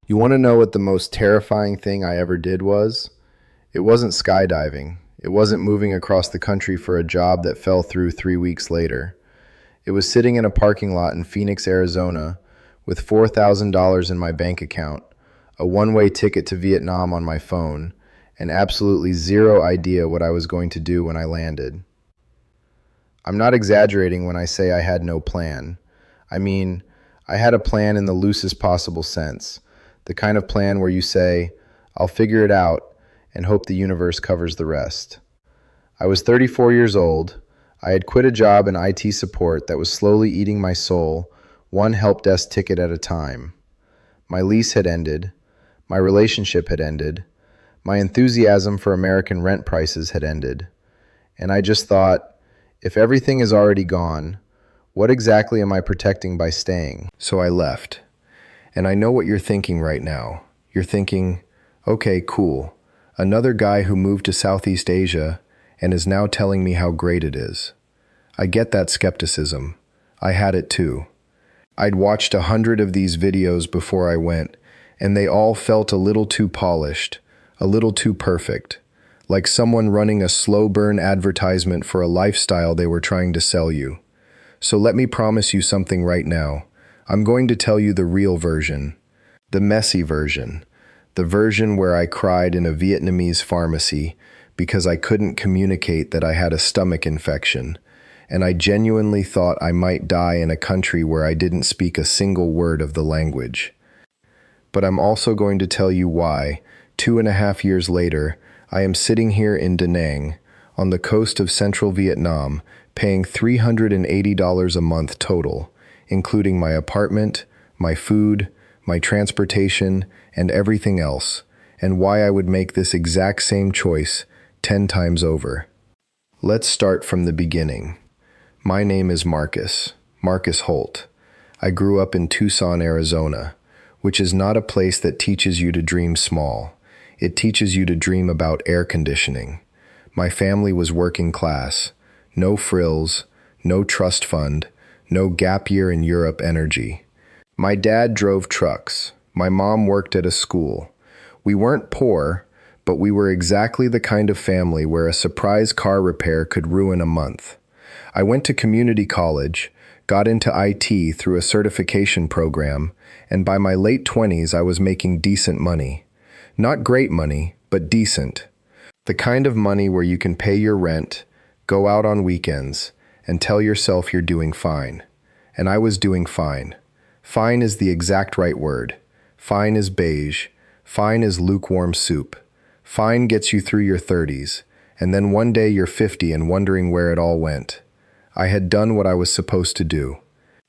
You want to know what the most terrifying thing I ever did was? It wasn't skydiving. It wasn't moving across the country for a job that fell through 3 weeks later. It was sitting in a parking lot in Phoenix, Arizona, with $4,000 in my bank account, a one-way ticket to Vietnam on my phone, and absolutely zero idea what I was going to do when I landed. I'm not exaggerating when I say I had no plan. I mean, I had a plan in the loosest possible sense, the kind of plan where you say, I'll figure it out, and hope the universe covers the rest. I was 34 years old. I had quit a job in IT support that was slowly eating my soul, one help desk ticket at a time. My lease had ended. My relationship had ended. My enthusiasm for American rent prices had ended. And I just thought, if everything is already gone, what exactly am I protecting by staying? So I left. And I know what you're thinking right now. You're thinking, okay, cool. Another guy who moved to Southeast Asia and is now telling me how great it is. I get that skepticism. I had it too. I'd watched 100 of these videos before I went, and they all felt a little too polished, a little too perfect, like someone running a slow burn advertisement for a lifestyle they were trying to sell you. So let me promise you something right now. I'm going to tell you the real version, the messy version, the version where I cried in a Vietnamese pharmacy because I couldn't communicate that I had a stomach infection, and I genuinely thought I might die in a country where I didn't speak a single word of the language. But I'm also going to tell you why, 2.5 years later, I am sitting here in Da Nang, on the coast of central Vietnam, paying $380 a month total, including my apartment, my food, my transportation, and everything else, and why I would make this exact same choice 10 times over. Let's start from the beginning. My name is Marcus Holt. I grew up in Tucson, Arizona, which is not a place that teaches you to dream small. It teaches you to dream about air conditioning. My family was working class. No frills, no trust fund, no gap year in Europe energy. My dad drove trucks. My mom worked at a school. We weren't poor, but we were exactly the kind of family where a surprise car repair could ruin a month. I went to community college, got into IT through a certification program, and by my late 20s I was making decent money. Not great money, but decent. The kind of money where you can pay your rent, go out on weekends, and tell yourself you're doing fine. And I was doing fine. Fine is the exact right word. Fine is beige. Fine is lukewarm soup. Fine gets you through your 30s, and then one day you're 50 and wondering where it all went. I had done what I was supposed to do.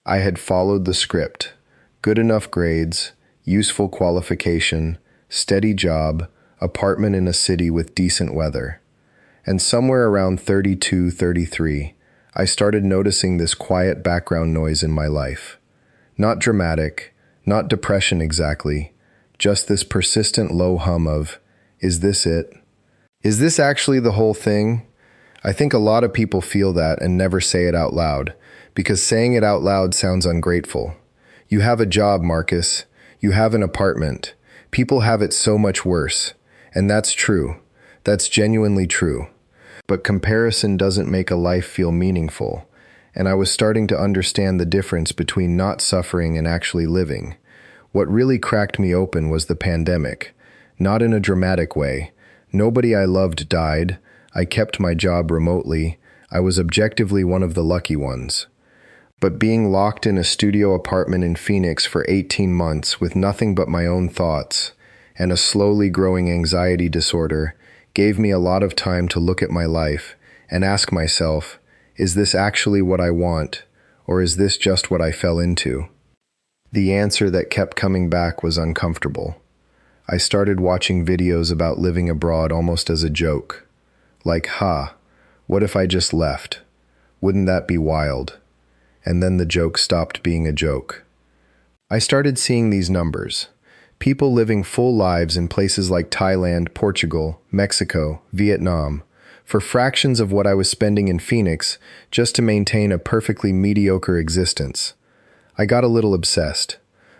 I had followed the script. Good enough grades, useful qualification, steady job, apartment in a city with decent weather. And somewhere around 32, 33, I started noticing this quiet background noise in my life. Not dramatic, not depression exactly, just this persistent low hum of, is this it? Is this actually the whole thing? I think a lot of people feel that and never say it out loud, because saying it out loud sounds ungrateful. You have a job, Marcus. You have an apartment. People have it so much worse. And that's true. That's genuinely true. But comparison doesn't make a life feel meaningful, and I was starting to understand the difference between not suffering and actually living. What really cracked me open was the pandemic. Not in a dramatic way. Nobody I loved died. I kept my job remotely. I was objectively one of the lucky ones. But being locked in a studio apartment in Phoenix for 18 months with nothing but my own thoughts and a slowly growing anxiety disorder gave me a lot of time to look at my life and ask myself, is this actually what I want, or is this just what I fell into? The answer that kept coming back was uncomfortable. I started watching videos about living abroad almost as a joke. Like, what if I just left? Wouldn't that be wild? And then the joke stopped being a joke. I started seeing these numbers. People living full lives in places like Thailand, Portugal, Mexico, Vietnam, for fractions of what I was spending in Phoenix just to maintain a perfectly mediocre existence. I got a little obsessed.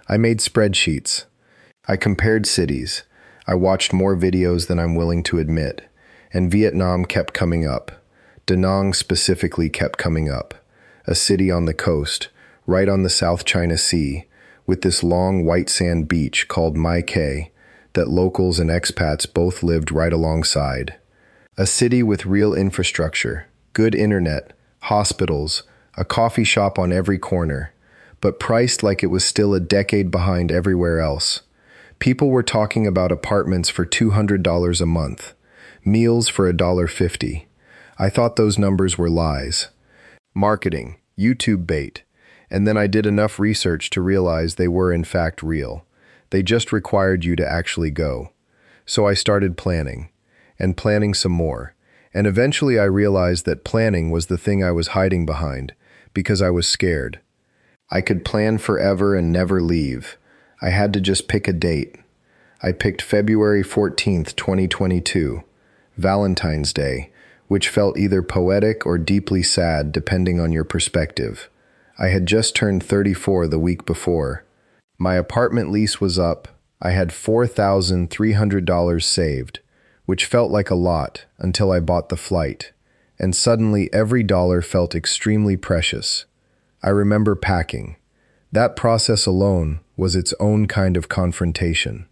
I made spreadsheets. I compared cities. I watched more videos than I'm willing to admit, and Vietnam kept coming up. Da Nang specifically kept coming up, a city on the coast, right on the South China Sea, with this long white sand beach called Mai Khe that locals and expats both lived right alongside. A city with real infrastructure, good internet, hospitals, a coffee shop on every corner, but priced like it was still a decade behind everywhere else. People were talking about apartments for $200 a month, meals for $1.50. I thought those numbers were lies. Marketing, YouTube bait. And then I did enough research to realize they were in fact real. They just required you to actually go. So I started planning, and planning some more. And eventually I realized that planning was the thing I was hiding behind, because I was scared. I could plan forever and never leave. I had to just pick a date. I picked February 14th, 2022, Valentine's Day, which felt either poetic or deeply sad depending on your perspective. I had just turned 34 the week before. My apartment lease was up. I had $4,300 saved, which felt like a lot until I bought the flight, and suddenly every dollar felt extremely precious. I remember packing. That process alone was its own kind of confrontation.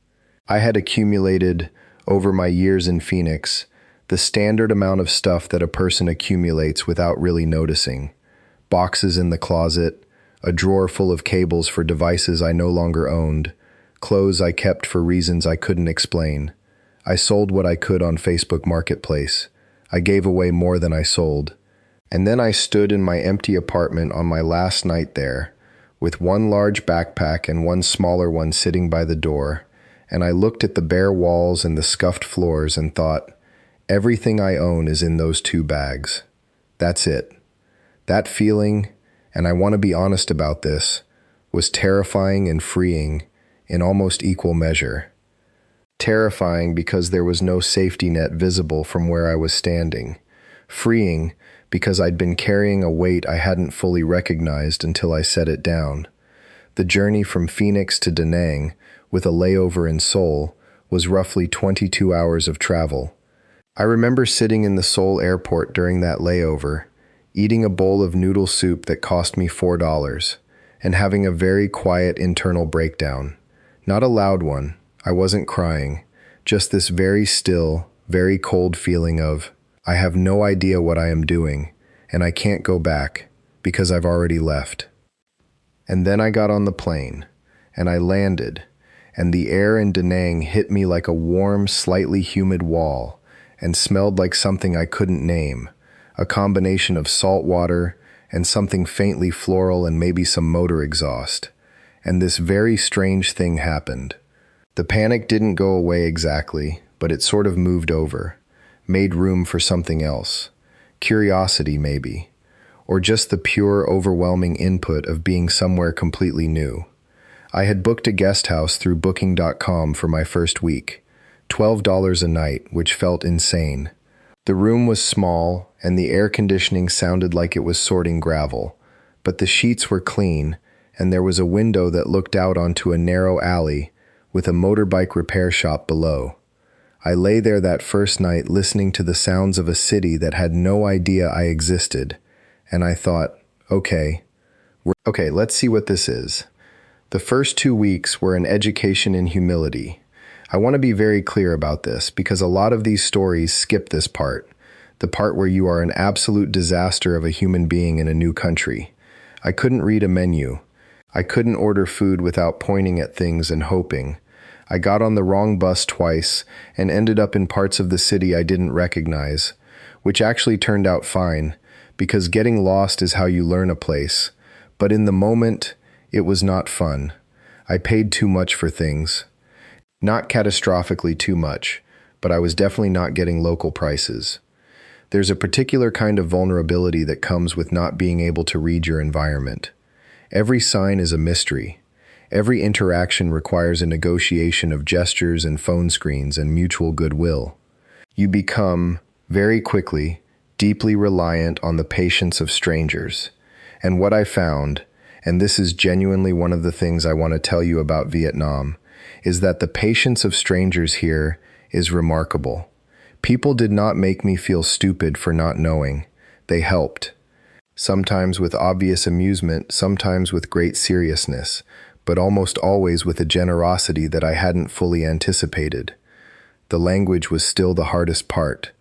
I had accumulated, over my years in Phoenix, the standard amount of stuff that a person accumulates without really noticing. Boxes in the closet, a drawer full of cables for devices I no longer owned, clothes I kept for reasons I couldn't explain. I sold what I could on Facebook Marketplace. I gave away more than I sold. And then I stood in my empty apartment on my last night there, with one large backpack and one smaller one sitting by the door, and I looked at the bare walls and the scuffed floors and thought, everything I own is in those two bags. That's it. That feeling, and I want to be honest about this, was terrifying and freeing in almost equal measure. Terrifying because there was no safety net visible from where I was standing. Freeing because I'd been carrying a weight I hadn't fully recognized until I set it down. The journey from Phoenix to Da Nang, with a layover in Seoul, was roughly 22 hours of travel. I remember sitting in the Seoul airport during that layover, eating a bowl of noodle soup that cost me $4, and having a very quiet internal breakdown. Not a loud one. I wasn't crying. Just this very still, very cold feeling of, I have no idea what I am doing, and I can't go back, because I've already left. And then I got on the plane, and I landed, and the air in Da Nang hit me like a warm, slightly humid wall, and smelled like something I couldn't name, a combination of salt water and something faintly floral and maybe some motor exhaust. And this very strange thing happened. The panic didn't go away exactly, but it sort of moved over, made room for something else. Curiosity, maybe. Or just the pure, overwhelming input of being somewhere completely new. I had booked a guest house through Booking.com for my first week, $12 a night, which felt insane. The room was small, and the air conditioning sounded like it was sorting gravel, but the sheets were clean, and there was a window that looked out onto a narrow alley with a motorbike repair shop below. I lay there that first night listening to the sounds of a city that had no idea I existed, and I thought, okay, let's see what this is. The first 2 weeks were an education in humility. I want to be very clear about this because a lot of these stories skip this part, the part where you are an absolute disaster of a human being in a new country. I couldn't read a menu. I couldn't order food without pointing at things and hoping. I got on the wrong bus twice and ended up in parts of the city I didn't recognize, which actually turned out fine, because getting lost is how you learn a place. But in the moment, it was not fun. I paid too much for things. Not catastrophically too much, but I was definitely not getting local prices. There's a particular kind of vulnerability that comes with not being able to read your environment. Every sign is a mystery. Every interaction requires a negotiation of gestures and phone screens and mutual goodwill. You become, very quickly, deeply reliant on the patience of strangers. And what I found, and this is genuinely one of the things I want to tell you about Vietnam, is that the patience of strangers here is remarkable. People did not make me feel stupid for not knowing. They helped. Sometimes with obvious amusement, sometimes with great seriousness, but almost always with a generosity that I hadn't fully anticipated. The language was still the hardest part.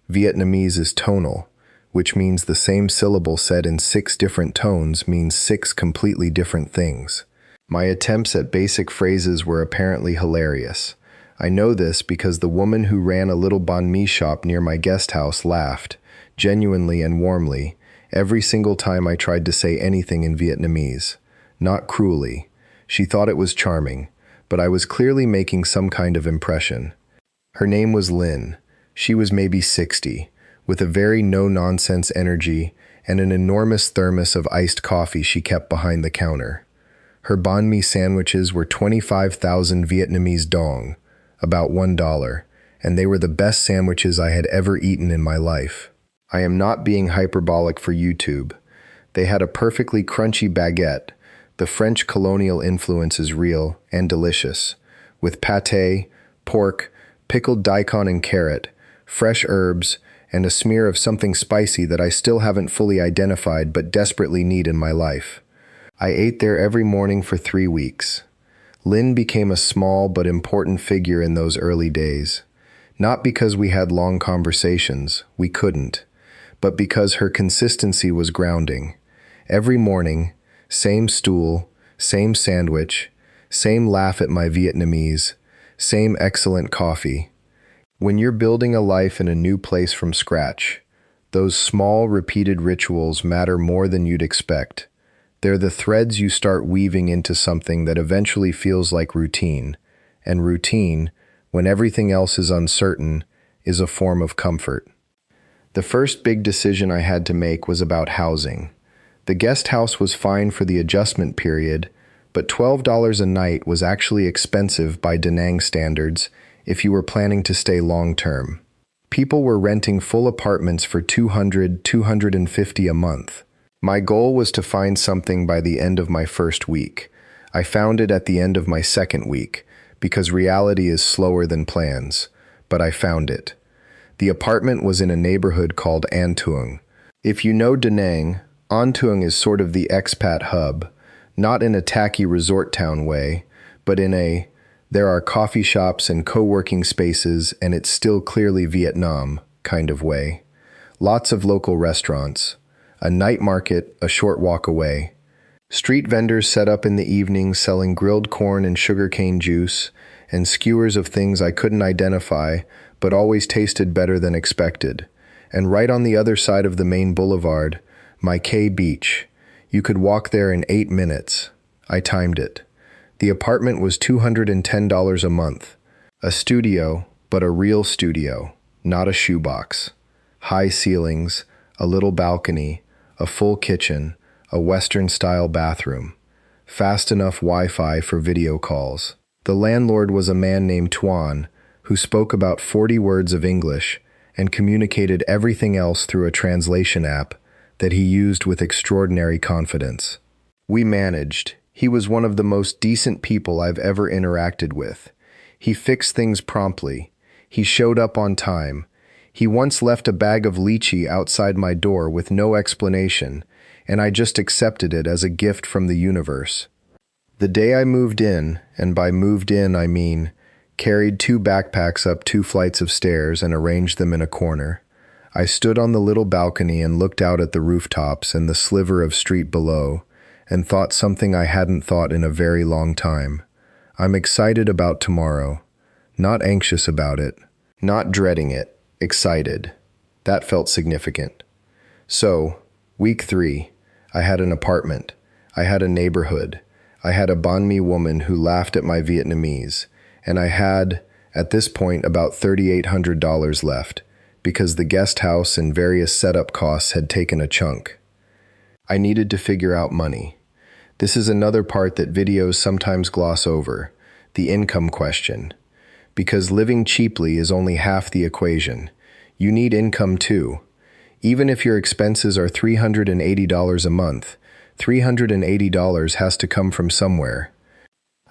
Vietnamese is tonal, which means the same syllable said in 6 different tones means 6 completely different things. My attempts at basic phrases were apparently hilarious. I know this because the woman who ran a little banh mi shop near my guest house laughed, genuinely and warmly, every single time I tried to say anything in Vietnamese. Not cruelly. She thought it was charming, but I was clearly making some kind of impression. Her name was Lynn. She was maybe 60, with a very no-nonsense energy and an enormous thermos of iced coffee she kept behind the counter. Her banh mi sandwiches were 25,000 Vietnamese dong, about $1, and they were the best sandwiches I had ever eaten in my life. I am not being hyperbolic for YouTube. They had a perfectly crunchy baguette. The French colonial influence is real and delicious, with pâté, pork, pickled daikon and carrot, fresh herbs, and a smear of something spicy that I still haven't fully identified but desperately need in my life. I ate there every morning for 3 weeks. Lynn became a small but important figure in those early days. Not because we had long conversations, we couldn't, but because her consistency was grounding. Every morning, same stool, same sandwich, same laugh at my Vietnamese, same excellent coffee. When you're building a life in a new place from scratch, those small, repeated rituals matter more than you'd expect. They're the threads you start weaving into something that eventually feels like routine. And routine, when everything else is uncertain, is a form of comfort. The first big decision I had to make was about housing. The guest house was fine for the adjustment period, but $12 a night was actually expensive by Da Nang standards if you were planning to stay long-term. People were renting full apartments for $200, $250 a month. My goal was to find something by the end of my first week. I found it at the end of my second week, because reality is slower than plans, but I found it. The apartment was in a neighborhood called An Thuong. If you know Da Nang, An Thuong is sort of the expat hub, not in a tacky resort town way, but in a, there are coffee shops and co-working spaces and it's still clearly Vietnam kind of way. Lots of local restaurants. A night market a short walk away. Street vendors set up in the evenings selling grilled corn and sugarcane juice and skewers of things I couldn't identify but always tasted better than expected. And right on the other side of the main boulevard, my K Beach. You could walk there in 8 minutes. I timed it. The apartment was $210 a month. A studio, but a real studio, not a shoebox. High ceilings, a little balcony, a full kitchen, a Western-style bathroom. Fast enough Wi-Fi for video calls. The landlord was a man named Tuan, who spoke about 40 words of English and communicated everything else through a translation app that he used with extraordinary confidence. We managed. He was one of the most decent people I've ever interacted with. He fixed things promptly. He showed up on time. He once left a bag of lychee outside my door with no explanation, and I just accepted it as a gift from the universe. The day I moved in, and by moved in I mean carried 2 backpacks up 2 flights of stairs and arranged them in a corner, I stood on the little balcony and looked out at the rooftops and the sliver of street below, and thought something I hadn't thought in a very long time. I'm excited about tomorrow. Not anxious about it. Not dreading it. Excited. That felt significant. So, week 3, I had an apartment. I had a neighborhood. I had a banh mi woman who laughed at my Vietnamese. And I had, at this point, about $3,800 left, because the guest house and various setup costs had taken a chunk. I needed to figure out money. This is another part that videos sometimes gloss over, the income question. Because living cheaply is only half the equation. You need income too. Even if your expenses are $380 a month, $380 has to come from somewhere.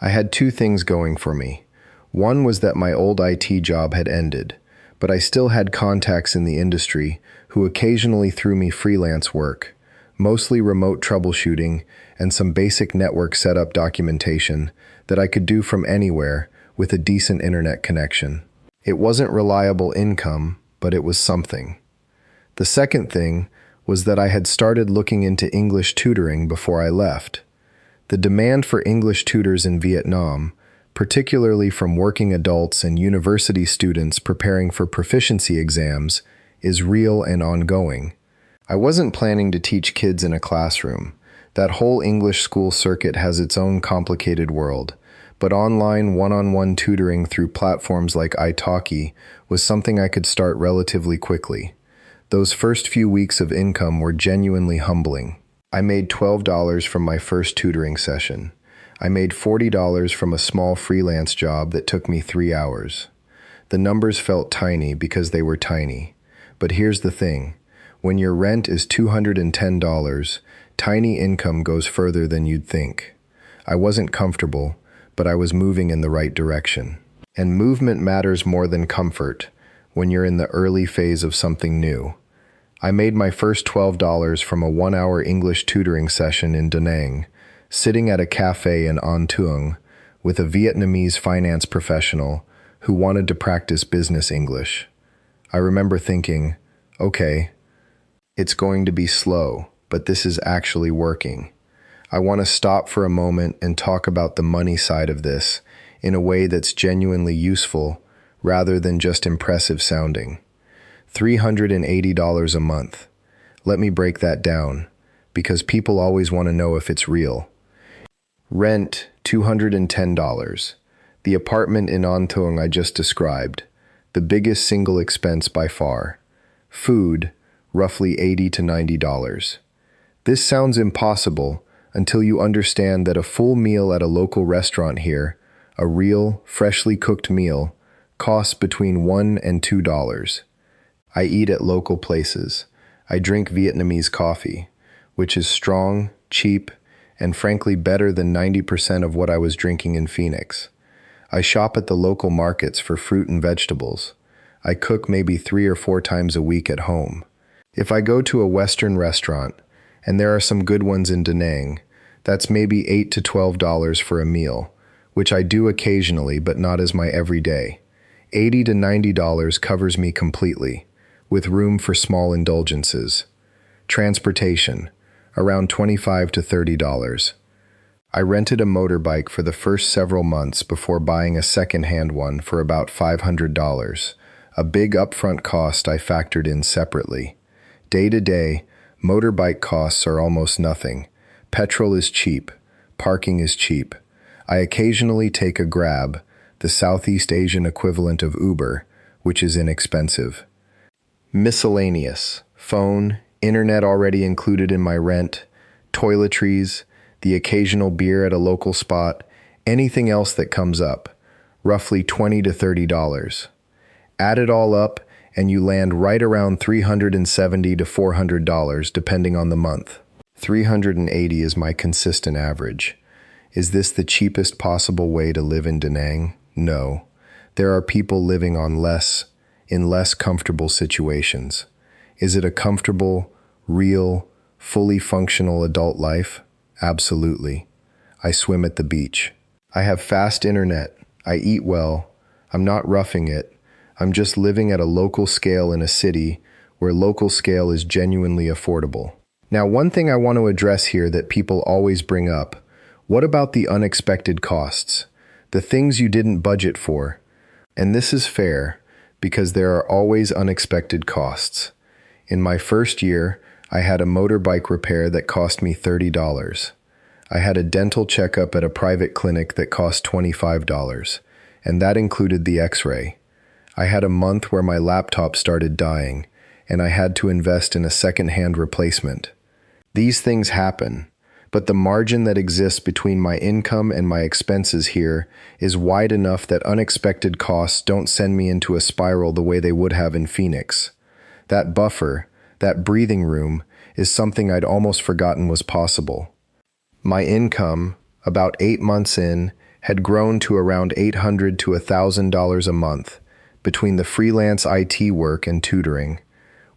I had two things going for me. One was that my old IT job had ended, but I still had contacts in the industry who occasionally threw me freelance work, mostly remote troubleshooting and some basic network setup documentation that I could do from anywhere with a decent internet connection. It wasn't reliable income, but it was something. The second thing was that I had started looking into English tutoring before I left. The demand for English tutors in Vietnam, particularly from working adults and university students preparing for proficiency exams, is real and ongoing. I wasn't planning to teach kids in a classroom. That whole English school circuit has its own complicated world, but online one-on-one tutoring through platforms like italki was something I could start relatively quickly. Those first few weeks of income were genuinely humbling. I made $12 from my first tutoring session. I made $40 from a small freelance job that took me 3 hours. The numbers felt tiny because they were tiny. But here's the thing. When your rent is $210, tiny income goes further than you'd think. I wasn't comfortable, but I was moving in the right direction. And movement matters more than comfort when you're in the early phase of something new. I made my first $12 from a 1-hour English tutoring session in Da Nang, sitting at a cafe in An Tuong with a Vietnamese finance professional who wanted to practice business English. I remember thinking, okay, it's going to be slow, but this is actually working. I want to stop for a moment and talk about the money side of this in a way that's genuinely useful rather than just impressive sounding. $380 a month. Let me break that down, because people always want to know if it's real. Rent, $210. The apartment in An Tuong I just described, the biggest single expense by far. Food, roughly $80 to $90. This sounds impossible until you understand that a full meal at a local restaurant here, a real, freshly cooked meal, costs between $1 and $2. I eat at local places. I drink Vietnamese coffee, which is strong, cheap, and frankly better than 90% of what I was drinking in Phoenix. I shop at the local markets for fruit and vegetables. I cook maybe 3 or 4 times a week at home. If I go to a Western restaurant, and there are some good ones in Da Nang, that's maybe $8 to $12 for a meal, which I do occasionally but not as my everyday. $80 to $90 covers me completely, with room for small indulgences. Transportation, around $25 to $30. I rented a motorbike for the first several months before buying a second-hand one for about $500, a big upfront cost I factored in separately. Day to day, motorbike costs are almost nothing. Petrol is cheap. Parking is cheap. I occasionally take a Grab, the Southeast Asian equivalent of Uber, which is inexpensive. Miscellaneous, phone, internet already included in my rent, toiletries, the occasional beer at a local spot, anything else that comes up, roughly $20 to $30. Add it all up, and you land right around $370 to $400 depending on the month. $380 is my consistent average. Is this the cheapest possible way to live in Da Nang? No. There are people living on less, in less comfortable situations. Is it a comfortable, real, fully functional adult life? Absolutely. I swim at the beach. I have fast internet. I eat well. I'm not roughing it. I'm just living at a local scale in a city where local scale is genuinely affordable. Now, one thing I want to address here that people always bring up, what about the unexpected costs? The things you didn't budget for? And this is fair, because there are always unexpected costs. In my first year, I had a motorbike repair that cost me $30. I had a dental checkup at a private clinic that cost $25, and that included the x-ray. I had a month where my laptop started dying, and I had to invest in a second-hand replacement. These things happen, but the margin that exists between my income and my expenses here is wide enough that unexpected costs don't send me into a spiral the way they would have in Phoenix. That buffer, that breathing room, is something I'd almost forgotten was possible. My income, about 8 months in, had grown to around $800 to $1,000 a month between the freelance IT work and tutoring,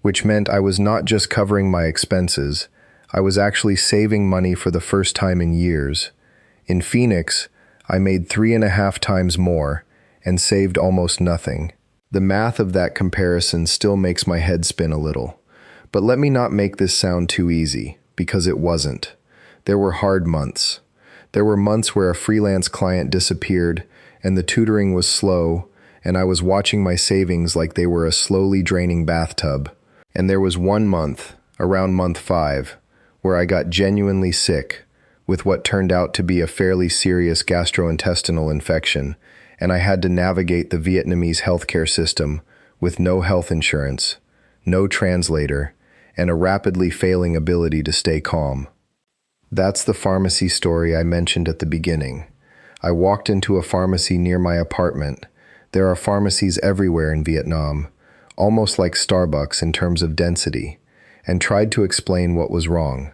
which meant I was not just covering my expenses, I was actually saving money for the first time in years. In Phoenix, I made 3.5 times more and saved almost nothing. The math of that comparison still makes my head spin a little. But let me not make this sound too easy, because it wasn't. There were hard months. There were months where a freelance client disappeared, and the tutoring was slow, and I was watching my savings like they were a slowly draining bathtub. And there was one month, around month 5, where I got genuinely sick, with what turned out to be a fairly serious gastrointestinal infection, and I had to navigate the Vietnamese healthcare system with no health insurance, no translator, and a rapidly failing ability to stay calm. That's the pharmacy story I mentioned at the beginning. I walked into a pharmacy near my apartment. There are pharmacies everywhere in Vietnam, almost like Starbucks in terms of density, and tried to explain what was wrong.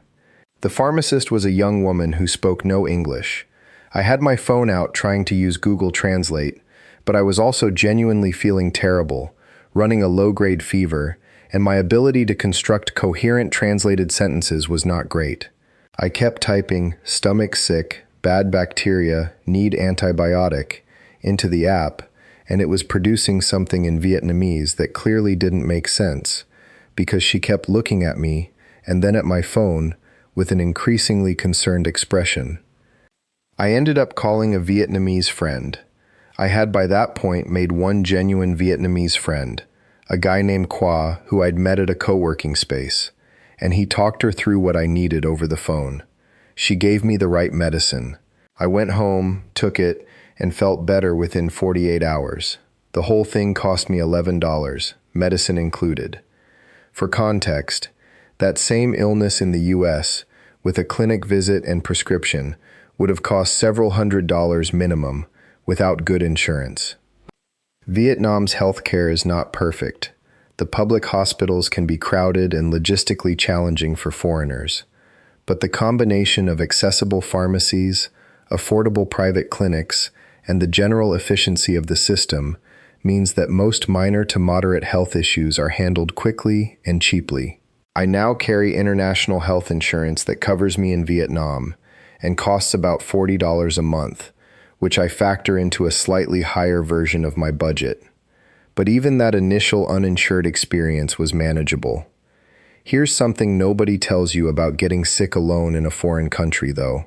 The pharmacist was a young woman who spoke no English. I had my phone out trying to use Google Translate, but I was also genuinely feeling terrible, running a low-grade fever, and my ability to construct coherent translated sentences was not great. I kept typing "stomach sick, bad bacteria, need antibiotic" into the app, and it was producing something in Vietnamese that clearly didn't make sense, because she kept looking at me and then at my phone with an increasingly concerned expression. I ended up calling a Vietnamese friend. I had by that point made one genuine Vietnamese friend, a guy named Qua who I'd met at a co-working space, and he talked her through what I needed over the phone. She gave me the right medicine. I went home, took it, and felt better within 48 hours. The whole thing cost me $11, medicine included. For context, that same illness in the US, with a clinic visit and prescription, would have cost several $100s minimum without good insurance. Vietnam's healthcare is not perfect. The public hospitals can be crowded and logistically challenging for foreigners. But the combination of accessible pharmacies, affordable private clinics, and the general efficiency of the system means that most minor to moderate health issues are handled quickly and cheaply. I now carry international health insurance that covers me in Vietnam and costs about $40 a month, which I factor into a slightly higher version of my budget. But even that initial uninsured experience was manageable. Here's something nobody tells you about getting sick alone in a foreign country, though.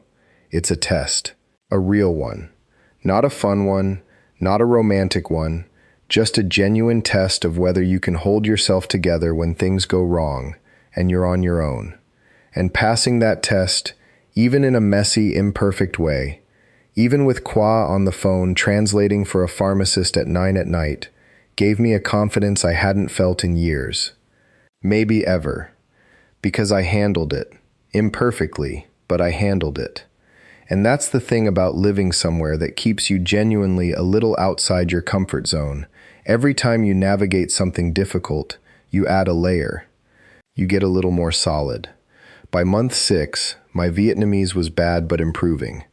It's a test. A real one. Not a fun one, not a romantic one, just a genuine test of whether you can hold yourself together when things go wrong and you're on your own. And passing that test, even in a messy, imperfect way, even with Qua on the phone translating for a pharmacist at 9 at night, gave me a confidence I hadn't felt in years. Maybe ever. Because I handled it. Imperfectly, but I handled it. And that's the thing about living somewhere that keeps you genuinely a little outside your comfort zone. Every time you navigate something difficult, you add a layer. You get a little more solid. By month 6, my Vietnamese was bad but improving.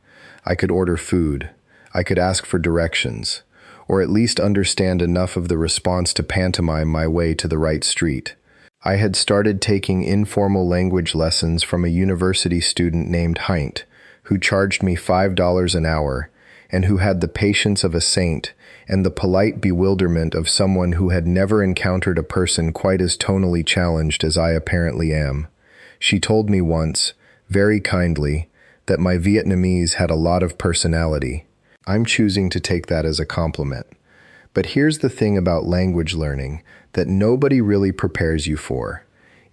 I could order food. I could ask for directions, or at least understand enough of the response to pantomime my way to the right street. I had started taking informal language lessons from a university student named Heint, who charged me $5 an hour, and who had the patience of a saint and the polite bewilderment of someone who had never encountered a person quite as tonally challenged as I apparently am. She told me once, very kindly, that my Vietnamese had a lot of personality. I'm choosing to take that as a compliment. But here's the thing about language learning that nobody really prepares you for.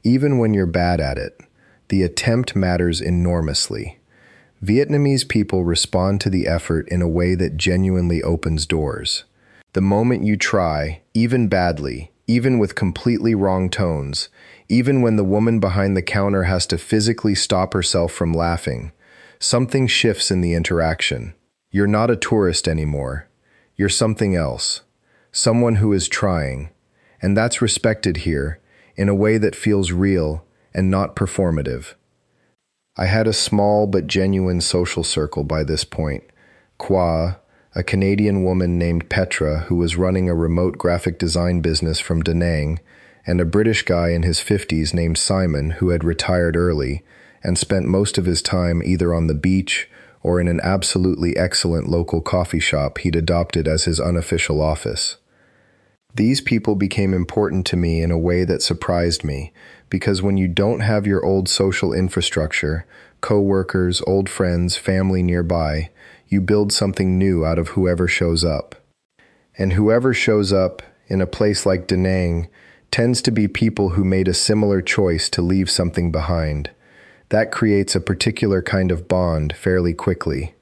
Even when you're bad at it, the attempt matters enormously. Vietnamese people respond to the effort in a way that genuinely opens doors. The moment you try, even badly, even with completely wrong tones, even when the woman behind the counter has to physically stop herself from laughing, something shifts in the interaction. You're not a tourist anymore. You're something else. Someone who is trying. And that's respected here, in a way that feels real and not performative. I had a small but genuine social circle by this point, Qua, a Canadian woman named Petra who was running a remote graphic design business from Da Nang, and a British guy in his 50s named Simon who had retired early and spent most of his time either on the beach or in an absolutely excellent local coffee shop he'd adopted as his unofficial office. These people became important to me in a way that surprised me, because when you don't have your old social infrastructure, co-workers, old friends, family nearby, you build something new out of whoever shows up. And whoever shows up in a place like Da Nang tends to be people who made a similar choice to leave something behind. That creates a particular kind of bond fairly quickly.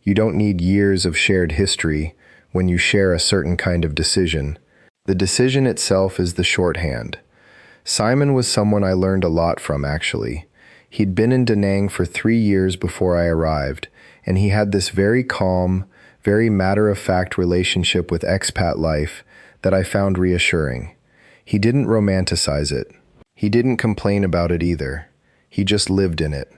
You don't need years of shared history when you share a certain kind of decision. The decision itself is the shorthand. Simon was someone I learned a lot from, actually. He'd been in Da Nang for 3 years before I arrived, and he had this very calm, very matter-of-fact relationship with expat life that I found reassuring. He didn't romanticize it. He didn't complain about it either. He just lived in it,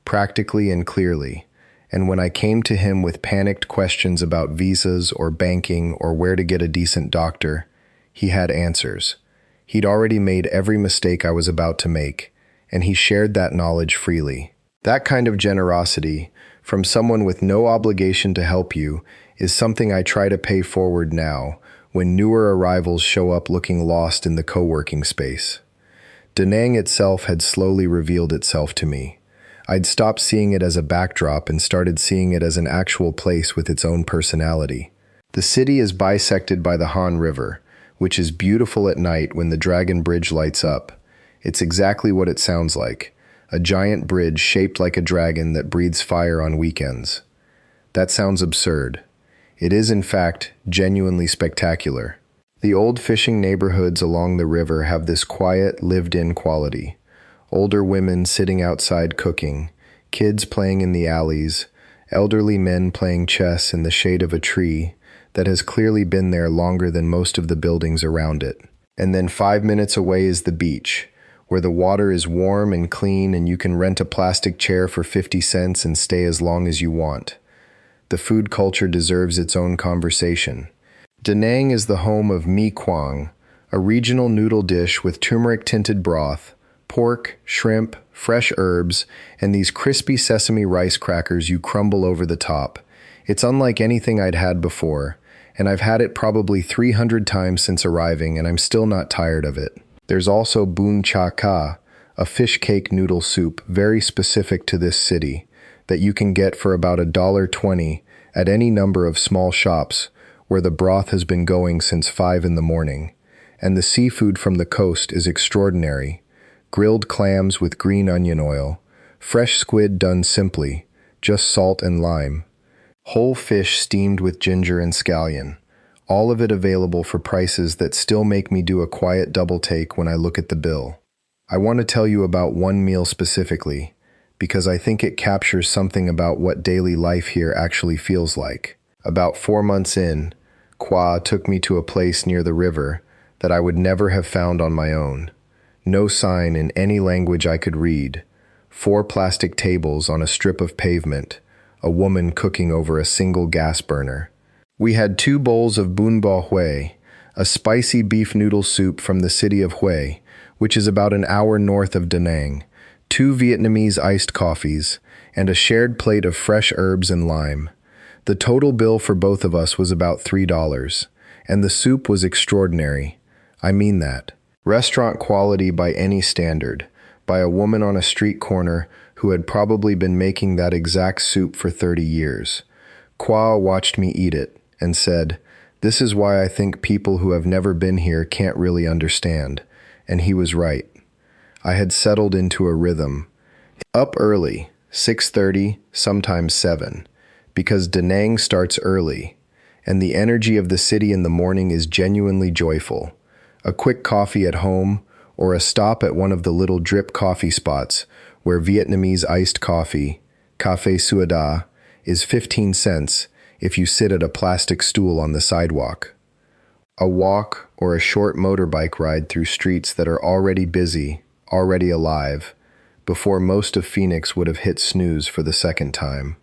practically and clearly. And when I came to him with panicked questions about visas or banking or where to get a decent doctor, he had answers. He'd already made every mistake I was about to make, and he shared that knowledge freely. That kind of generosity, from someone with no obligation to help you, is something I try to pay forward now, when newer arrivals show up looking lost in the co-working space. Da Nang itself had slowly revealed itself to me. I'd stopped seeing it as a backdrop and started seeing it as an actual place with its own personality. The city is bisected by the Han River, which is beautiful at night when the Dragon Bridge lights up. It's exactly what it sounds like, a giant bridge shaped like a dragon that breathes fire on weekends. That sounds absurd. It is, in fact, genuinely spectacular. The old fishing neighborhoods along the river have this quiet, lived-in quality. Older women sitting outside cooking, kids playing in the alleys, elderly men playing chess in the shade of a tree that has clearly been there longer than most of the buildings around it. And then 5 minutes away is the beach, where the water is warm and clean and you can rent a plastic chair for 50 cents and stay as long as you want. The food culture deserves its own conversation. Da Nang is the home of mi quang, a regional noodle dish with turmeric-tinted broth, pork, shrimp, fresh herbs, and these crispy sesame rice crackers you crumble over the top. It's unlike anything I'd had before, and I've had it probably 300 times since arriving, and I'm still not tired of it. There's also bun cha ka, a fish cake noodle soup very specific to this city, that you can get for about $1.20 at any number of small shops where the broth has been going since 5 in the morning. And the seafood from the coast is extraordinary. Grilled clams with green onion oil, fresh squid done simply, just salt and lime, whole fish steamed with ginger and scallion, all of it available for prices that still make me do a quiet double take when I look at the bill. I want to tell you about one meal specifically, because I think it captures something about what daily life here actually feels like. About 4 months in, Qua took me to a place near the river that I would never have found on my own. No sign in any language I could read. 4 plastic tables on a strip of pavement, a woman cooking over a single gas burner. We had 2 bowls of bun bo hui, a spicy beef noodle soup from the city of Hue, which is about an hour north of Da Nang, 2 Vietnamese iced coffees, and a shared plate of fresh herbs and lime. The total bill for both of us was about $3, and the soup was extraordinary. I mean that. Restaurant quality by any standard, by a woman on a street corner who had probably been making that exact soup for 30 years. Qua watched me eat it and said, "This is why I think people who have never been here can't really understand." And he was right. I had settled into a rhythm. Up early, 6:30, sometimes 7, because Da Nang starts early, and the energy of the city in the morning is genuinely joyful. A quick coffee at home, or a stop at one of the little drip coffee spots where Vietnamese iced coffee, café suada, is 15 cents if you sit at a plastic stool on the sidewalk. A walk or a short motorbike ride through streets that are already busy, already alive, before most of Phoenix would have hit snooze for the second time.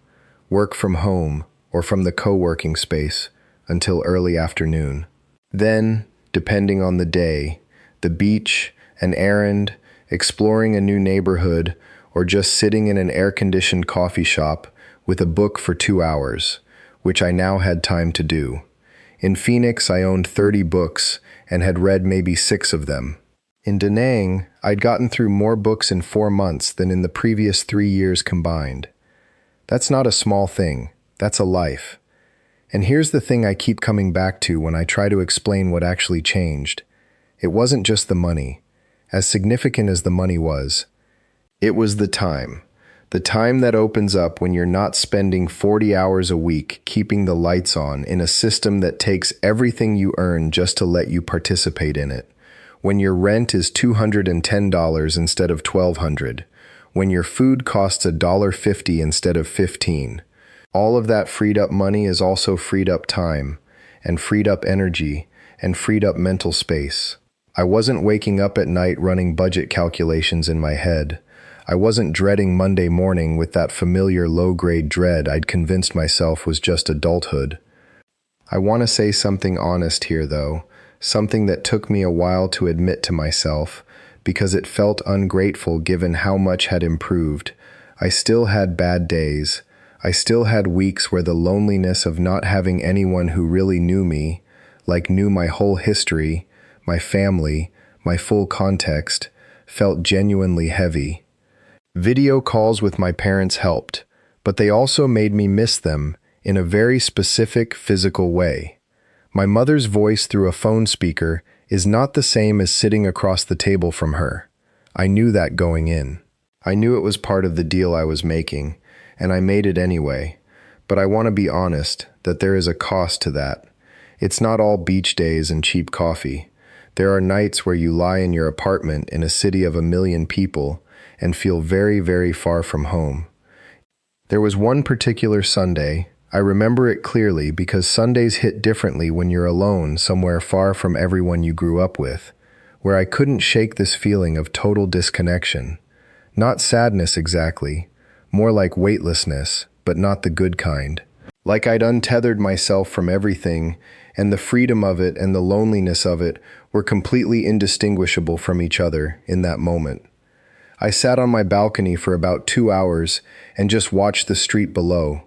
Work from home, or from the co-working space until early afternoon. Then, depending on the day, the beach, an errand, exploring a new neighborhood, or just sitting in an air-conditioned coffee shop with a book for 2 hours, which I now had time to do. In Phoenix, I owned 30 books and had read maybe 6 of them. In Da Nang, I'd gotten through more books in 4 months than in the previous 3 years combined. That's not a small thing. That's a life. And here's the thing I keep coming back to when I try to explain what actually changed. It wasn't just the money. As significant as the money was, it was the time. The time that opens up when you're not spending 40 hours a week keeping the lights on in a system that takes everything you earn just to let you participate in it. When your rent is $210 instead of $1,200. When your food costs $1.50 instead of $15. All of that freed up money is also freed up time, and freed up energy, and freed up mental space. I wasn't waking up at night running budget calculations in my head. I wasn't dreading Monday morning with that familiar low-grade dread I'd convinced myself was just adulthood. I want to say something honest here, though, something that took me a while to admit to myself, because it felt ungrateful given how much had improved. I still had bad days. I still had weeks where the loneliness of not having anyone who really knew me, like knew my whole history, my family, my full context, felt genuinely heavy. Video calls with my parents helped, but they also made me miss them in a very specific physical way. My mother's voice through a phone speaker is not the same as sitting across the table from her. I knew that going in. I knew it was part of the deal I was making, and I made it anyway. But I want to be honest that there is a cost to that. It's not all beach days and cheap coffee. There are nights where you lie in your apartment in a city of 1 million people and feel very, very far from home. There was one particular Sunday, I remember it clearly because Sundays hit differently when you're alone somewhere far from everyone you grew up with, where I couldn't shake this feeling of total disconnection. Not sadness exactly, more like weightlessness, but not the good kind. Like I'd untethered myself from everything, and the freedom of it and the loneliness of it were completely indistinguishable from each other in that moment. I sat on my balcony for about 2 hours and just watched the street below.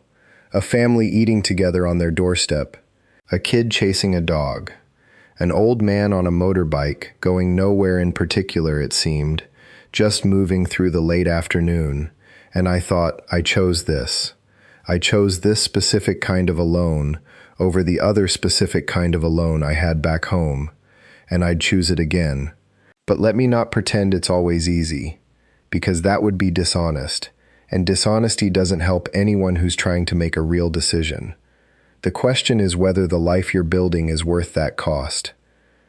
A family eating together on their doorstep. A kid chasing a dog. An old man on a motorbike, going nowhere in particular it seemed, just moving through the late afternoon. And I thought, I chose this. I chose this specific kind of alone over the other specific kind of alone I had back home. And I'd choose it again. But let me not pretend it's always easy, because that would be dishonest, and dishonesty doesn't help anyone who's trying to make a real decision. The question is whether the life you're building is worth that cost.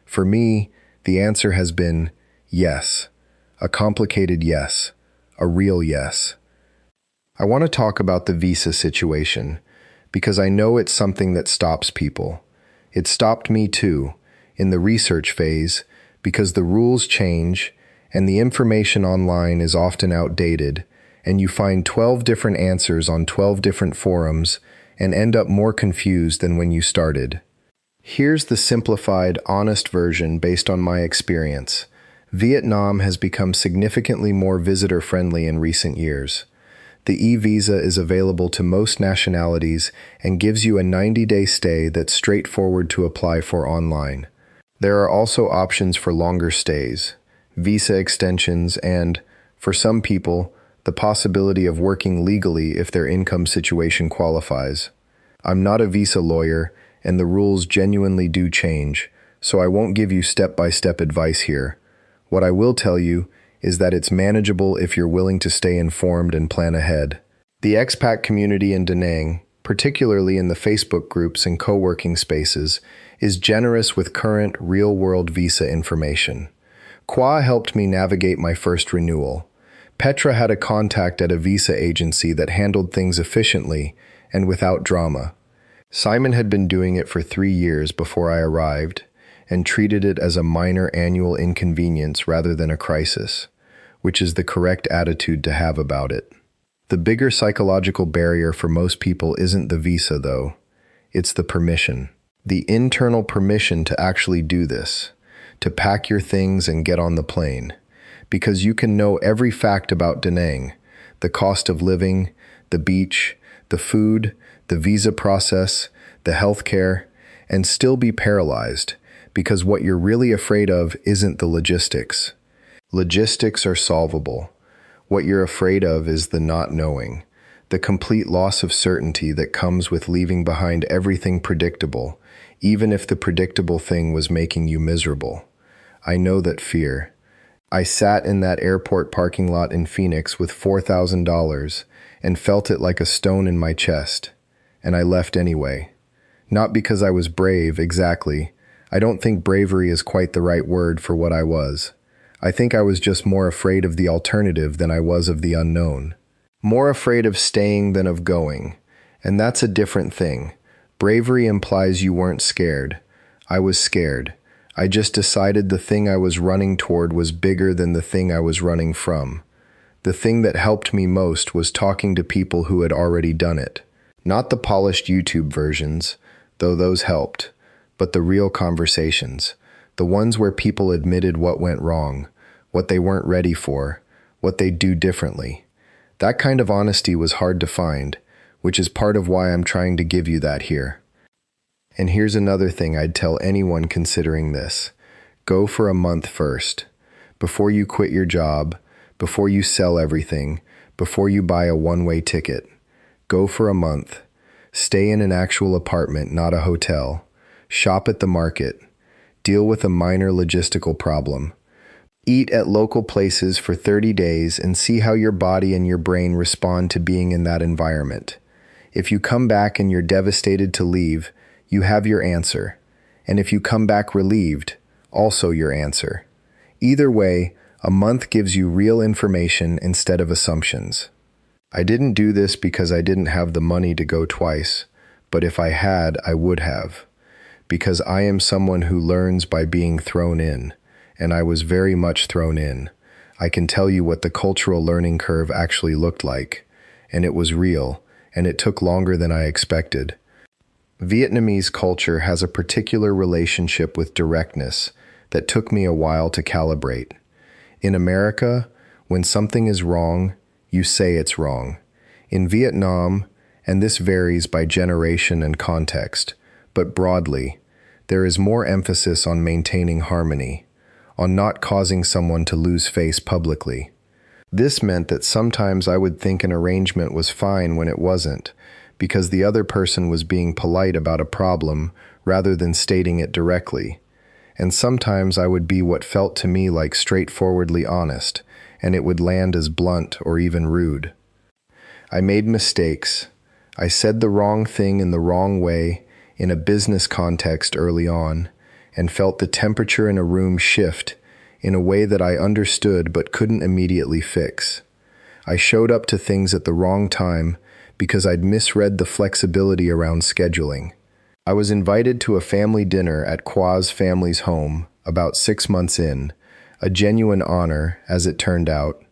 For me, the answer has been yes. A complicated yes. A real yes. I want to talk about the visa situation, because I know it's something that stops people. It stopped me too, in the research phase, because the rules change, and the information online is often outdated, and you find 12 different answers on 12 different forums and end up more confused than when you started. Here's the simplified, honest version based on my experience. Vietnam has become significantly more visitor-friendly in recent years. The e-visa is available to most nationalities and gives you a 90-day stay that's straightforward to apply for online. There are also options for longer stays, visa extensions, and, for some people, the possibility of working legally if their income situation qualifies. I'm not a visa lawyer, and the rules genuinely do change, so I won't give you step-by-step advice here. What I will tell you is that it's manageable if you're willing to stay informed and plan ahead. The expat community in Da Nang, particularly in the Facebook groups and co-working spaces, is generous with current, real-world visa information. Qua helped me navigate my first renewal. Petra had a contact at a visa agency that handled things efficiently and without drama. Simon had been doing it for 3 years before I arrived and treated it as a minor annual inconvenience rather than a crisis, which is the correct attitude to have about it. The bigger psychological barrier for most people isn't the visa, though. It's the permission. The internal permission to actually do this, to pack your things and get on the plane. Because you can know every fact about Da Nang, the cost of living, the beach, the food, the visa process, the healthcare, and still be paralyzed, because what you're really afraid of isn't the logistics. Logistics are solvable. What you're afraid of is the not knowing, the complete loss of certainty that comes with leaving behind everything predictable, even if the predictable thing was making you miserable. I know that fear. I sat in that airport parking lot in Phoenix with $4,000 and felt it like a stone in my chest, and I left anyway. Not because I was brave, exactly. I don't think bravery is quite the right word for what I was. I think I was just more afraid of the alternative than I was of the unknown. More afraid of staying than of going. And that's a different thing. Bravery implies you weren't scared. I was scared. I just decided the thing I was running toward was bigger than the thing I was running from. The thing that helped me most was talking to people who had already done it. Not the polished YouTube versions, though those helped, but the real conversations. The ones where people admitted what went wrong, what they weren't ready for, what they'd do differently. That kind of honesty was hard to find, which is part of why I'm trying to give you that here. And here's another thing I'd tell anyone considering this. Go for a month first. Before you quit your job, before you sell everything, before you buy a one-way ticket. Go for a month. Stay in an actual apartment, not a hotel. Shop at the market. Deal with a minor logistical problem. Eat at local places for 30 days and see how your body and your brain respond to being in that environment. If you come back and you're devastated to leave, you have your answer. And if you come back relieved, also your answer. Either way, a month gives you real information instead of assumptions. I didn't do this because I didn't have the money to go twice, but if I had, I would have. Because I am someone who learns by being thrown in, and I was very much thrown in. I can tell you what the cultural learning curve actually looked like, and it was real, and it took longer than I expected. Vietnamese culture has a particular relationship with directness that took me a while to calibrate. In America, when something is wrong, you say it's wrong. In Vietnam, and this varies by generation and context, but broadly, there is more emphasis on maintaining harmony, on not causing someone to lose face publicly. This meant that sometimes I would think an arrangement was fine when it wasn't, because the other person was being polite about a problem rather than stating it directly. And sometimes I would be what felt to me like straightforwardly honest, and it would land as blunt or even rude. I made mistakes. I said the wrong thing in the wrong way in a business context early on, and felt the temperature in a room shift in a way that I understood but couldn't immediately fix. I showed up to things at the wrong time because I'd misread the flexibility around scheduling. I was invited to a family dinner at Qua's family's home about 6 months in, a genuine honor, as it turned out,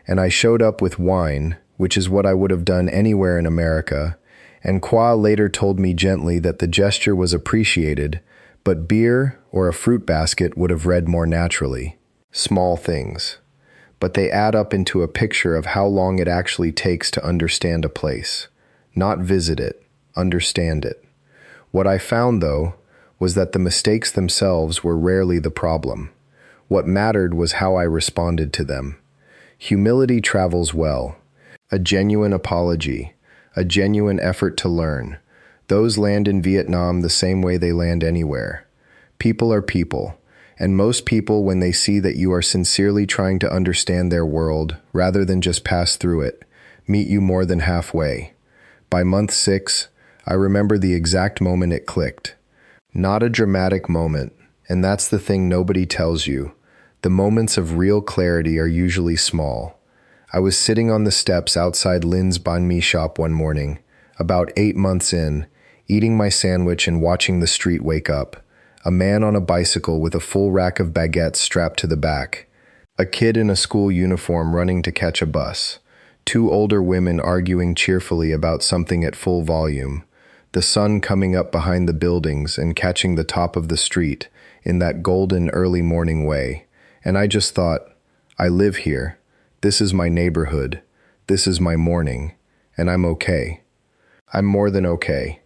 and I showed up with wine, which is what I would have done anywhere in America, and Qua later told me gently that the gesture was appreciated, but beer or a fruit basket would have read more naturally. Small things. But they add up into a picture of how long it actually takes to understand a place. Not visit it, understand it. What I found, though, was that the mistakes themselves were rarely the problem. What mattered was how I responded to them. Humility travels well. A genuine apology, a genuine effort to learn. Those land in Vietnam the same way they land anywhere. People are people, and most people, when they see that you are sincerely trying to understand their world, rather than just pass through it, meet you more than halfway. By month 6, I remember the exact moment it clicked. Not a dramatic moment, and that's the thing nobody tells you. The moments of real clarity are usually small. I was sitting on the steps outside Lin's banh mi shop one morning, about 8 months in, eating my sandwich and watching the street wake up. A man on a bicycle with a full rack of baguettes strapped to the back. A kid in a school uniform running to catch a bus. Two older women arguing cheerfully about something at full volume, the sun coming up behind the buildings and catching the top of the street in that golden early morning way. And I just thought, I live here. This is my neighborhood. This is my morning. And I'm okay. I'm more than okay.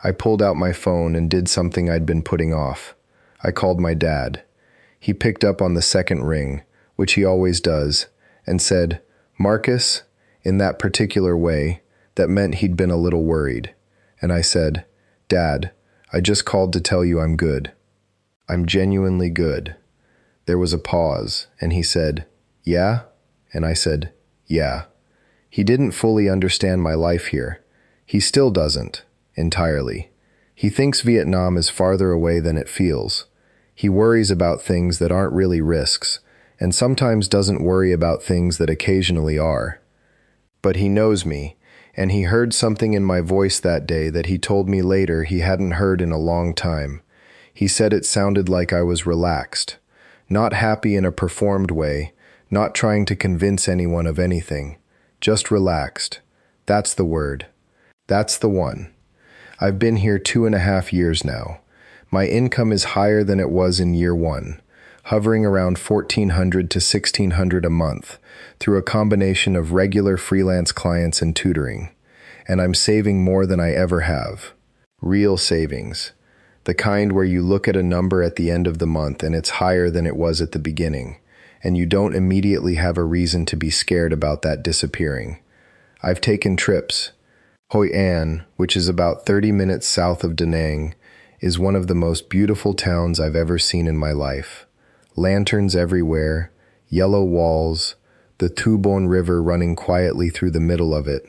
I pulled out my phone and did something I'd been putting off. I called my dad. He picked up on the second ring, which he always does, and said, "Marcus," in that particular way that meant he'd been a little worried. And I said, "Dad, I just called to tell you I'm good. I'm genuinely good." There was a pause, and he said, "Yeah?" And I said, "Yeah." He didn't fully understand my life here. He still doesn't, entirely. He thinks Vietnam is farther away than it feels. He worries about things that aren't really risks, and sometimes doesn't worry about things that occasionally are. But he knows me, and he heard something in my voice that day that he told me later he hadn't heard in a long time. He said it sounded like I was relaxed, not happy in a performed way, not trying to convince anyone of anything, just relaxed. That's the word. That's the one. I've been here 2.5 years now. My income is higher than it was in year one, hovering around $1,400 to $1,600 a month through a combination of regular freelance clients and tutoring. And I'm saving more than I ever have. Real savings. The kind where you look at a number at the end of the month and it's higher than it was at the beginning, and you don't immediately have a reason to be scared about that disappearing. I've taken trips. Hoi An, which is about 30 minutes south of Da Nang, is one of the most beautiful towns I've ever seen in my life. Lanterns everywhere, yellow walls, the Tu Bon River running quietly through the middle of it,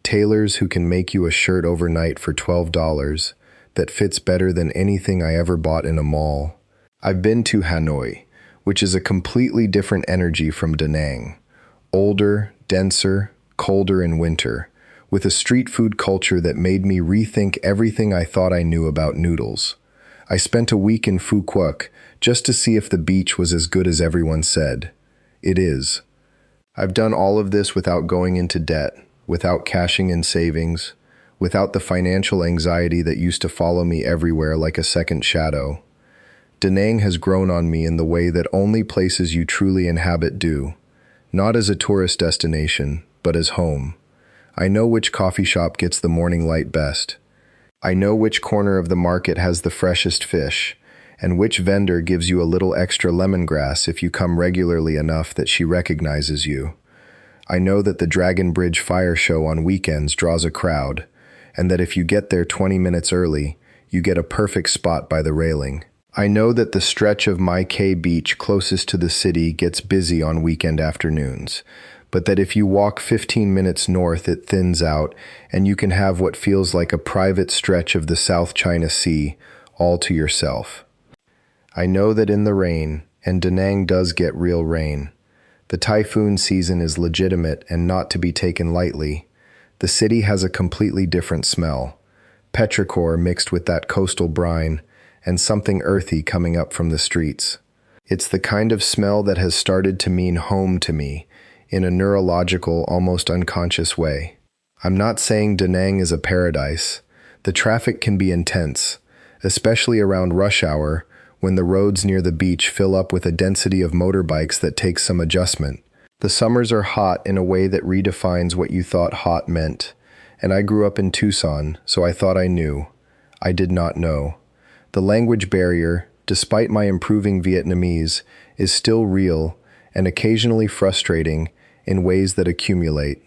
tailors who can make you a shirt overnight for $12 that fits better than anything I ever bought in a mall. I've been to Hanoi, which is a completely different energy from Da Nang. Older, denser, colder in winter, with a street food culture that made me rethink everything I thought I knew about noodles. I spent a week in Phu Quoc just to see if the beach was as good as everyone said. It is. I've done all of this without going into debt, without cashing in savings, without the financial anxiety that used to follow me everywhere like a second shadow. Da Nang has grown on me in the way that only places you truly inhabit do, not as a tourist destination, but as home. I know which coffee shop gets the morning light best. I know which corner of the market has the freshest fish, and which vendor gives you a little extra lemongrass if you come regularly enough that she recognizes you. I know that the Dragon Bridge Fire Show on weekends draws a crowd, and that if you get there 20 minutes early, you get a perfect spot by the railing. I know that the stretch of Mai Kay Beach closest to the city gets busy on weekend afternoons, but that if you walk 15 minutes north it thins out and you can have what feels like a private stretch of the South China Sea all to yourself. I know that in the rain, and Da Nang does get real rain, the typhoon season is legitimate and not to be taken lightly. The city has a completely different smell, petrichor mixed with that coastal brine, and something earthy coming up from the streets. It's the kind of smell that has started to mean home to me, in a neurological, almost unconscious way. I'm not saying Da Nang is a paradise. The traffic can be intense, especially around rush hour, when the roads near the beach fill up with a density of motorbikes that takes some adjustment. The summers are hot in a way that redefines what you thought hot meant, and I grew up in Tucson, so I thought I knew. I did not know. The language barrier, despite my improving Vietnamese, is still real and occasionally frustrating in ways that accumulate.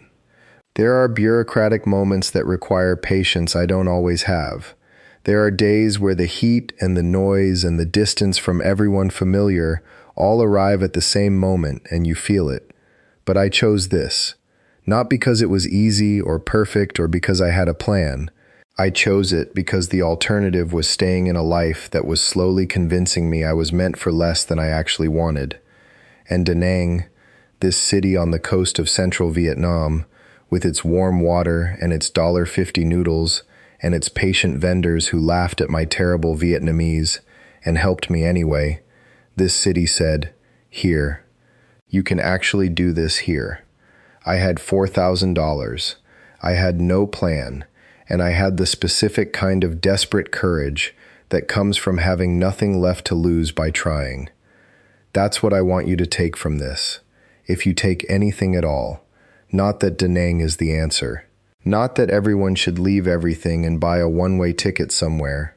There are bureaucratic moments that require patience I don't always have. There are days where the heat and the noise and the distance from everyone familiar all arrive at the same moment and you feel it. But I chose this, not because it was easy or perfect or because I had a plan. I chose it because the alternative was staying in a life that was slowly convincing me I was meant for less than I actually wanted. And Da Nang, this city on the coast of central Vietnam, with its warm water and its $1.50 noodles and its patient vendors who laughed at my terrible Vietnamese and helped me anyway, this city said, "Here. You can actually do this here." I had $4,000. I had no plan, and I had the specific kind of desperate courage that comes from having nothing left to lose by trying. That's what I want you to take from this, if you take anything at all. Not that Da Nang is the answer. Not that everyone should leave everything and buy a one-way ticket somewhere,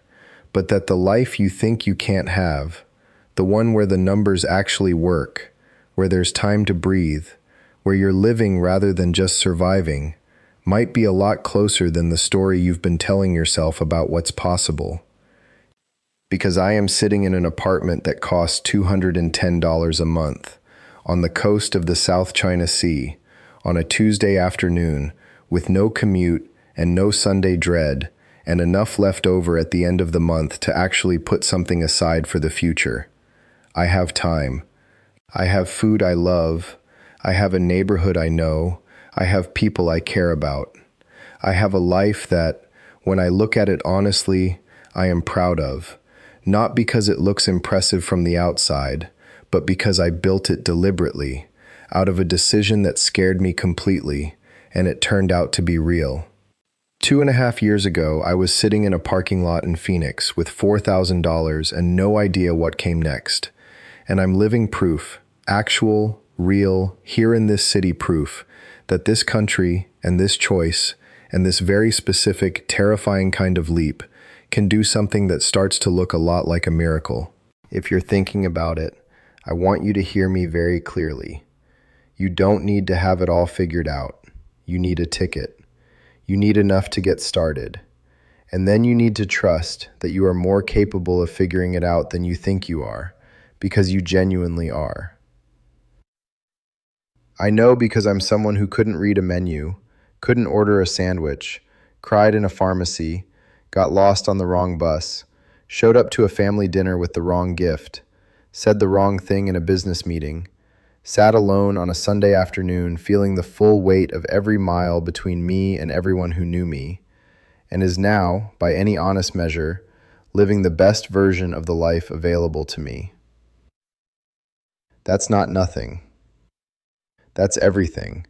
but that the life you think you can't have, the one where the numbers actually work, where there's time to breathe, where you're living rather than just surviving, might be a lot closer than the story you've been telling yourself about what's possible. Because I am sitting in an apartment that costs $210 a month, on the coast of the South China Sea, on a Tuesday afternoon, with no commute and no Sunday dread, and enough left over at the end of the month to actually put something aside for the future. I have time. I have food I love. I have a neighborhood I know. I have people I care about. I have a life that, when I look at it honestly, I am proud of. Not because it looks impressive from the outside, but because I built it deliberately, out of a decision that scared me completely, and it turned out to be real. 2.5 years ago, I was sitting in a parking lot in Phoenix with $4,000 and no idea what came next. And I'm living proof, actual, real, here in this city proof, that this country and this choice and this very specific, terrifying kind of leap can do something that starts to look a lot like a miracle. If you're thinking about it, I want you to hear me very clearly. You don't need to have it all figured out. You need a ticket. You need enough to get started. And then you need to trust that you are more capable of figuring it out than you think you are, because you genuinely are. I know because I'm someone who couldn't read a menu, couldn't order a sandwich, cried in a pharmacy, got lost on the wrong bus, showed up to a family dinner with the wrong gift, said the wrong thing in a business meeting, sat alone on a Sunday afternoon feeling the full weight of every mile between me and everyone who knew me, and is now, by any honest measure, living the best version of the life available to me. That's not nothing. That's everything.